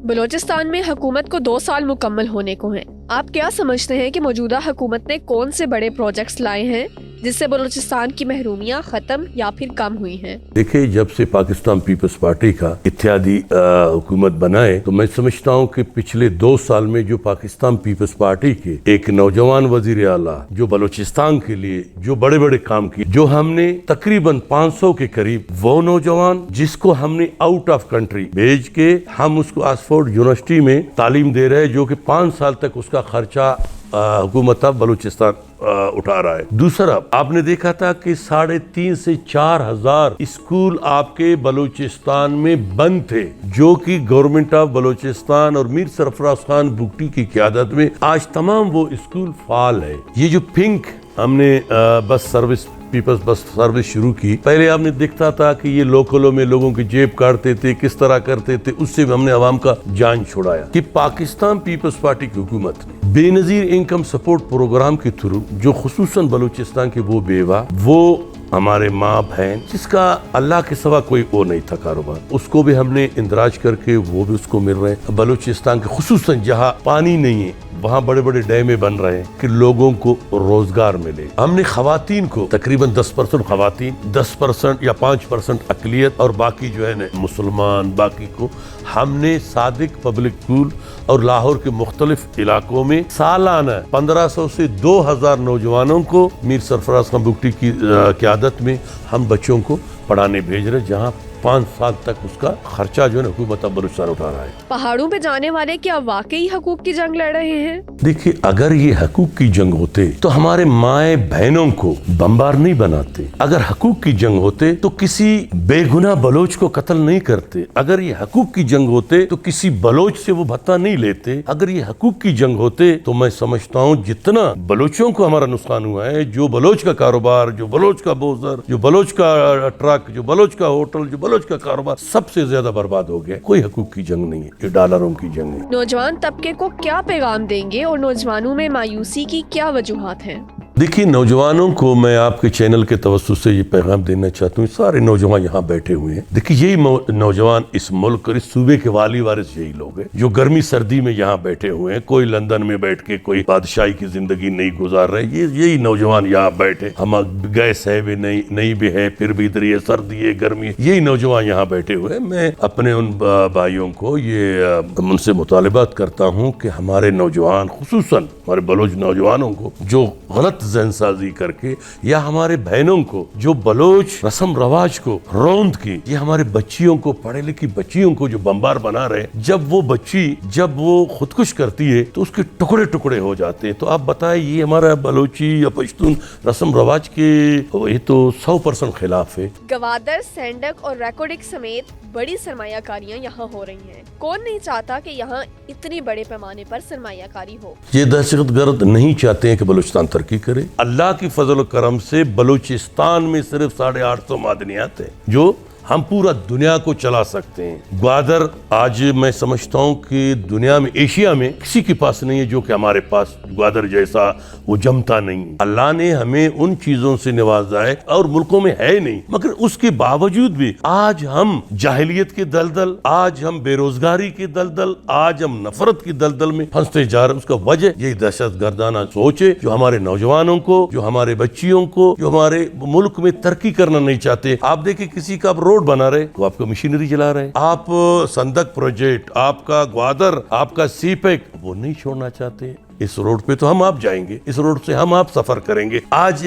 بلوچستان میں حکومت کو 2 سال مکمل ہونے کو ہیں. آپ کیا سمجھتے ہیں کہ موجودہ حکومت نے کون سے بڑے پروجیکٹس لائے ہیں جس سے بلوچستان کی محرومیاں ختم یا پھر کم ہوئی ہیں؟ دیکھیں، جب سے پاکستان پیپلز پارٹی کا اتحادی حکومت بنائے تو میں سمجھتا ہوں کہ پچھلے 2 سال میں جو پاکستان پیپلز پارٹی کے ایک نوجوان وزیر اعلیٰ جو بلوچستان کے لیے جو بڑے بڑے کام کیے، جو ہم نے تقریباً 500 کے قریب وہ نوجوان جس کو ہم نے آؤٹ آف کنٹری بھیج کے ہم اس کو آکسفورڈ یونیورسٹی میں تعلیم دے رہے ہیں، جو کہ 5 سال تک اس کا خرچہ حکومت بلوچستان اٹھا رہا ہے. دوسرا، آپ نے دیکھا تھا کہ 3,500 سے 4,000 اسکول آپ کے بلوچستان میں بند تھے، جو کہ گورنمنٹ آف بلوچستان اور میر سرفراز خان بگٹی کی قیادت میں آج تمام وہ اسکول فعال ہے. یہ جو پنک ہم نے bus service Peoples bus service شروع کی، پہلے آپ نے دیکھتا تھا کہ یہ لوکلوں میں لوگوں کی جیب کاٹتے تھے، کس طرح کرتے تھے، اس سے ہم نے عوام کا جان چھڑایا. کہ پاکستان پیپلز پارٹی کی حکومت نے بے نظیر انکم سپورٹ پروگرام کے تھرو جو خصوصاً بلوچستان کے وہ بیوہ، وہ ہمارے ماں بہن جس کا اللہ کے سوا کوئی اور نہیں تھا کاروبار، اس کو بھی ہم نے اندراج کر کے وہ بھی اس کو مل رہے ہیں. بلوچستان کے خصوصاً جہاں پانی نہیں ہے وہاں بڑے بڑے ڈیمیں بن رہے ہیں کہ لوگوں کو روزگار ملے. ہم نے خواتین کو تقریباً 10% خواتین، 10% یا 5% اقلیت اور باقی جو ہے نا مسلمان، باقی کو ہم نے صادق پبلک اسکول اور لاہور کے مختلف علاقوں میں سالانہ 1,500 سے 2,000 نوجوانوں کو میر سرفراز خان بگٹی کی قیادت میں ہم بچوں کو پڑھانے بھیج رہے، جہاں 5 سال تک اس کا خرچہ جو ہے نا حکومت بلوچستان اٹھا رہا ہے. پہاڑوں پہ جانے والے کیا واقعی حقوق کی جنگ لڑ رہے ہیں؟ دیکھیے، اگر یہ حقوق کی جنگ ہوتے تو ہمارے مائیں بہنوں کو بمبار نہیں بناتے. اگر حقوق کی جنگ ہوتے تو کسی بے گناہ بلوچ کو قتل نہیں کرتے. اگر یہ حقوق کی جنگ ہوتے تو کسی بلوچ سے وہ بھتہ نہیں لیتے. اگر یہ حقوق کی جنگ ہوتے تو میں سمجھتا ہوں جتنا بلوچوں کو ہمارا نقصان ہوا ہے، جو بلوچ کا کاروبار، جو بلوچ کا بوزر، جو بلوچ کا ٹرک، جو بلوچ کا ہوٹل، جو بلوچ کا کاروبار، سب سے زیادہ برباد ہو گیا. کوئی حقوق کی جنگ نہیں ہے، یہ ڈالروں کی جنگ ہے. نوجوان طبقے کو کیا پیغام دیں گے اور نوجوانوں میں مایوسی کی کیا وجوہات ہیں؟ دیکھیے، نوجوانوں کو میں آپ کے چینل کے توسط سے یہ پیغام دینا چاہتا ہوں. سارے نوجوان یہاں بیٹھے ہوئے ہیں. دیکھیے، یہی نوجوان اس ملک اور اس صوبے کے والی وارث یہی لوگ ہیں جو گرمی سردی میں یہاں بیٹھے ہوئے ہیں. کوئی لندن میں بیٹھ کے کوئی بادشاہی کی زندگی نہیں گزار رہے. یہی نوجوان یہاں بیٹھے، ہم گیس ہے بھی نہیں بھی ہے، پھر بھی ادھر یہ سردی ہے گرمی، یہی نوجوان یہاں بیٹھے ہوئے. میں اپنے ان بھائیوں کو یہ ان سے مطالبات کرتا ہوں کہ ہمارے نوجوان، خصوصاً ہمارے بلوچ نوجوانوں کو جو غلط ذہن سازی کر کے، یا ہمارے بہنوں کو جو بلوچ رسم رواج کو روند کی، یہ ہمارے بچیوں کو، پڑھے لکھی بچیوں کو جو بمبار بنا رہے ہیں، جب وہ بچی جب وہ خودکش کرتی ہے تو اس کے ٹکڑے ٹکڑے ہو جاتے ہیں. تو آپ بتائیں، یہ ہمارا بلوچی یا پشتون رسم رواج کے یہ تو 100% خلاف ہے. گوادر، سینڈک اور ریکوڈک سمیت بڑی سرمایہ کاریاں یہاں ہو رہی ہیں. کون نہیں چاہتا کہ یہاں اتنی بڑے پیمانے پر سرمایہ کاری ہو؟ یہ دہشت گرد نہیں چاہتے ہیں کہ بلوچستان ترقی کرے. اللہ کی فضل و کرم سے بلوچستان میں صرف 850 معدنیات ہیں جو ہم پورا دنیا کو چلا سکتے ہیں. گوادر آج میں سمجھتا ہوں کہ دنیا میں، ایشیا میں کسی کے پاس نہیں ہے جو کہ ہمارے پاس گوادر جیسا وہ جمتا نہیں. اللہ نے ہمیں ان چیزوں سے نوازا ہے اور ملکوں میں ہے نہیں، مگر اس کے باوجود بھی آج ہم جاہلیت کے دلدل، آج ہم بے روزگاری کے دلدل، آج ہم نفرت کی دلدل میں پھنستے جا رہے ہیں. اس کا وجہ یہی دہشت گردانہ سوچ ہے جو ہمارے نوجوانوں کو، جو ہمارے بچیوں کو، جو ہمارے ملک میں ترقی کرنا نہیں چاہتے. آپ دیکھیں، کسی کا روڈ بنا رہے تو آپ کا مشینری چلا رہے، آپ سندک پروجیکٹ، آپ کا گوادر، آپ کا سی پیک، وہ نہیں چھوڑنا چاہتے. اس روڈ پہ تو ہم آپ جائیں گے، اس روڈ سے ہم آپ سفر کریں گے. آج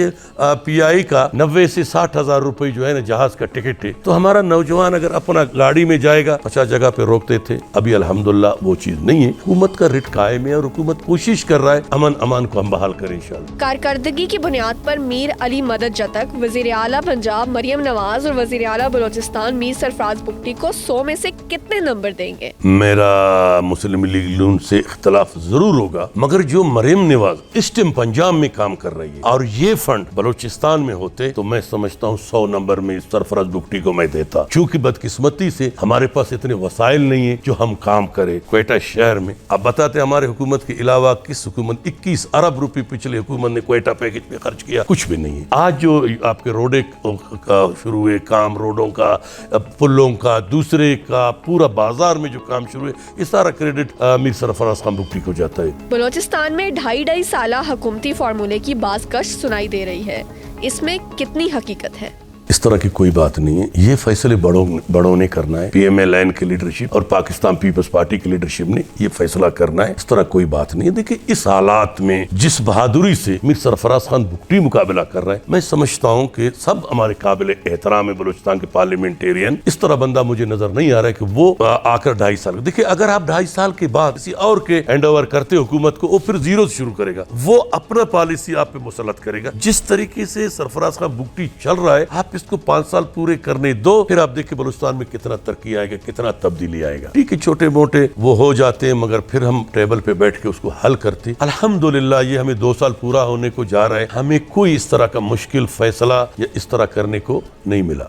پی آئی کا 90 سے 60 ہزار روپے جو ہے نا جہاز کا ٹکٹ ہے. تو ہمارا نوجوان اگر اپنا گاڑی میں جائے گا 50 جگہ پہ روکتے تھے. ابھی الحمدللہ وہ چیز نہیں ہے. حکومت کا رٹ قائم ہے اور حکومت کوشش کر رہا ہے امان کو ہم بحال کریں انشاءاللہ. کارکردگی کی بنیاد پر میر علی مدد جتک، وزیر اعلیٰ پنجاب مریم نواز اور وزیر اعلیٰ بلوچستان میر سرفراز بگٹی کو 100 میں سے کتنے نمبر دیں گے؟ میرا مسلم لیگ نون سے اختلاف ضرور ہوگا، مگر اگر جو مریم نواز اس ٹائم پنجاب میں کام کر رہی ہے اور یہ فنڈ بلوچستان میں ہوتے تو میں سمجھتا ہوں 100 نمبر میں سرفراز بگٹی کو میں دیتا. چونکہ بدقسمتی سے ہمارے پاس اتنے وسائل نہیں ہیں جو ہم کام کرے. کوئٹہ شہر میں اب بتاتے ہمارے حکومت کے علاوہ کس حکومت 21 ارب روپے پچھلے حکومت نے کوئٹہ پیکج پہ خرچ کیا؟ کچھ بھی نہیں ہے. آج جو آپ کے روڈے کا شروع ہے کام، روڈوں کا، پلوں کا، دوسرے کا، پورا بازار میں جو کام شروع ہے، یہ سارا کریڈٹ میر سرفراز خان بگٹی کو جاتا ہے. بلوچستان میں 2.5 سالہ حکومتی فارمولے کی باز گشت سنائی دے رہی ہے، اس میں کتنی حقیقت ہے؟ اس طرح کی کوئی بات نہیں ہے. یہ فیصلے بڑوں نے کرنا ہے. پی ایم ایل این کی لیڈرشپ اور پاکستان پیپلز پارٹی کی لیڈرشپ نے یہ فیصلہ کرنا ہے. اس طرح کوئی بات نہیں ہے. دیکھیں اس حالات میں جس بہادری سے میر سرفراز خان بگٹی مقابلہ کر رہا ہے، میں سمجھتا ہوں کہ سب ہمارے قابل احترام ہے بلوچستان کے پارلیمنٹیرین. اس طرح بندہ مجھے نظر نہیں آ رہا ہے کہ وہ آ کر 2.5 سال. دیکھیں اگر آپ 2.5 سال کے بعد کسی اور کے ہینڈ اوور کرتے حکومت کو، وہ پھر زیرو سے شروع کرے گا. وہ اپنا پالیسی آپ پہ مسلط کرے گا. جس طریقے سے سرفراز خان بگٹی چل رہا ہے، آپ اس کو 5 سال پورے کرنے دو، پھر آپ دیکھیں بلوچستان میں کتنا ترقی آئے گا، کتنا تبدیلی آئے گا. ٹھیک ہے چھوٹے موٹے وہ ہو جاتے ہیں، مگر پھر ہم ٹیبل پہ بیٹھ کے اس کو حل کرتے. الحمدللہ یہ ہمیں 2 سال پورا ہونے کو جا رہا ہے، ہمیں کوئی اس طرح کا مشکل فیصلہ یا اس طرح کرنے کو نہیں ملا.